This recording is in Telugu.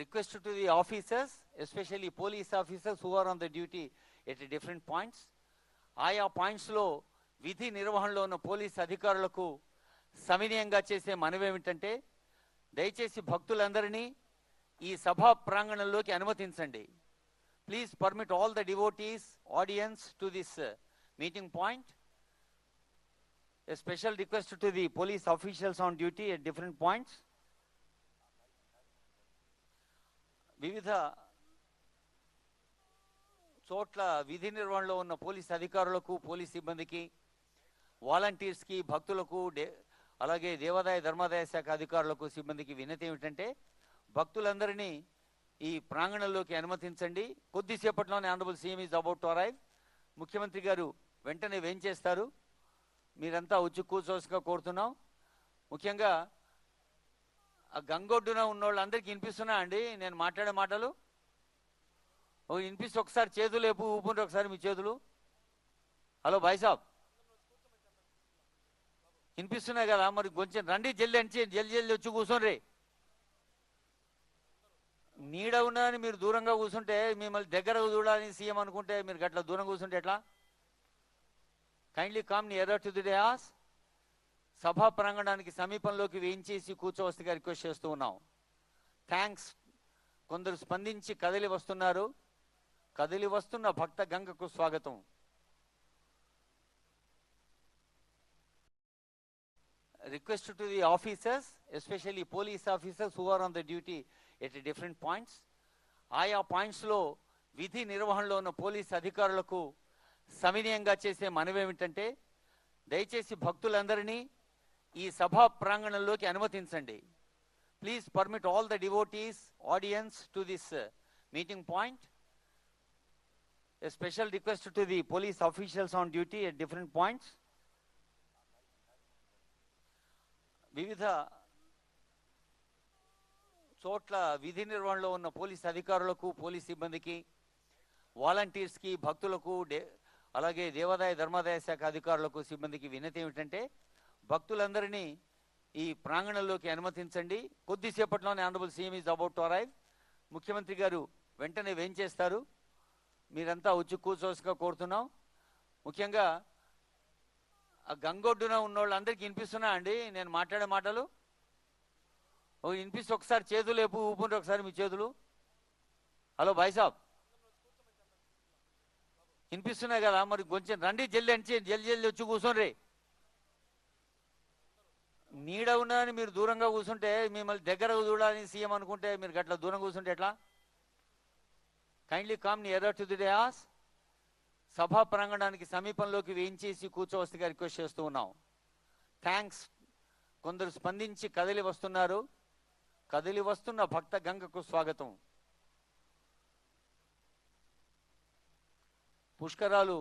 request to the officers, especially police officers who are on the duty at different points. ఆయా పాయింట్స్లో విధి నిర్వహణలో ఉన్న పోలీస్ అధికారులకు సవినయంగా చేసే మనవేమిటంటే దయచేసి భక్తులందరినీ ఈ సభా ప్రాంగణంలోకి అనుమతించండి. Please permit all the devotees audience to this meeting point. A special request to the police officials on duty at different points. వివిధ చోట్ల విధి నిర్వహణలో ఉన్న పోలీస్ అధికారులకు, పోలీస్ సిబ్బందికి, వాలంటీర్స్కి, భక్తులకు, అలాగే దేవాదాయ ధర్మాదాయ శాఖ అధికారులకు, సిబ్బందికి వినతి ఏమిటంటే భక్తులందరినీ ఈ ప్రాంగణంలోకి అనుమతించండి. కొద్దిసేపట్లోనే honourable CM is about to arrive. ముఖ్యమంత్రి గారు వెంటనే వేంచేస్తారు. మీరంతా వచ్చి కూర్చోవలసిగా కోరుతున్నాం. ముఖ్యంగా ఆ గంగొడ్డున ఉన్న వాళ్ళందరికీ వినిపిస్తున్నా అండి నేను మాట్లాడే మాటలు? వినిపిస్తే ఒకసారి చేతులు ఊపుంటే ఒకసారి మీ చేతులు. హలో భాయ్ సాబ్, వినిపిస్తున్నాయి కదా? మరి కొంచెం రండి, జల్ది అని జల్ది వచ్చి కూర్చోండి. నీడ ఉన్నదని మీరు దూరంగా కూర్చుంటే, మిమ్మల్ని దగ్గర చూడాలని సీఎం అనుకుంటే మీరు గట్లా దూరం కూర్చుంటే ఎట్లా? Kindly come nearer to the dais. సభా ప్రాంగణానికి సమీపంలోకి వేయించేసి కూర్చోవలసిగా రిక్వెస్ట్ చేస్తూ ఉన్నాం. థ్యాంక్స్. కొందరు స్పందించి కదిలి వస్తున్నారు. కదిలి వస్తున్న భక్త గంగకు స్వాగతం. Request to the officers, especially police officers who are on the duty at different points. ఆయా పాయింట్స్లో విధి నిర్వహణలో ఉన్న పోలీస్ అధికారులకు సవినయంగా చేసే మనవేమిటంటే దయచేసి భక్తులందరినీ ఈ సభా ప్రాంగణంలోకి అనుమతించండి. Please permit all the devotees audience to this meeting point. A special request to the police officials on duty at different points. వివిధ చోట్ల విధి నిర్వహణలో ఉన్న పోలీస్ అధికారులకు, పోలీస్ సిబ్బందికి, వాలంటీర్స్కి, భక్తులకు, అలాగే దేవాదాయ ధర్మాదాయ శాఖ అధికారులకు, సిబ్బందికి వినతి ఏమిటంటే భక్తులందరినీ ఈ ప్రాంగణంలోకి అనుమతించండి. కొద్దిసేపట్లోనే honourable CM is about to arrive. ముఖ్యమంత్రి గారు వెంటనే వేంచేస్తారు. మీరంతా వచ్చి కూర్చోవలసిగా కోరుతున్నాం. ముఖ్యంగా ఆ గంగొడ్డున ఉన్న వాళ్ళందరికీ వినిపిస్తున్నా అండి నేను మాట్లాడే మాటలు? వినిపిస్తే ఒకసారి చేతులు ఊపుంటే ఒకసారి మీ చేతులు. హలో భాయ్ సాబ్, వినిపిస్తున్నాయి కదా? మరి కొంచెం రండి, జల్ది అని జల్ది వచ్చి కూర్చోండి. నీడ ఉన్నదని మీరు దూరంగా కూర్చుంటే, మిమ్మల్ని దగ్గర చూడాలని సీఎం అనుకుంటే మీరు గట్లా దూరం కూర్చుంటే ఎట్లా? Kindly come nearer to the dais. సభా ప్రాంగణానికి సమీపంలోకి వేయించేసి కూర్చోవలసిగా రిక్వెస్ట్ చేస్తూ ఉన్నాం. థ్యాంక్స్. కొందరు స్పందించి కదిలి వస్తున్నారు. కదిలి వస్తున్న భక్త గంగకు స్వాగతం. పుష్కరాలు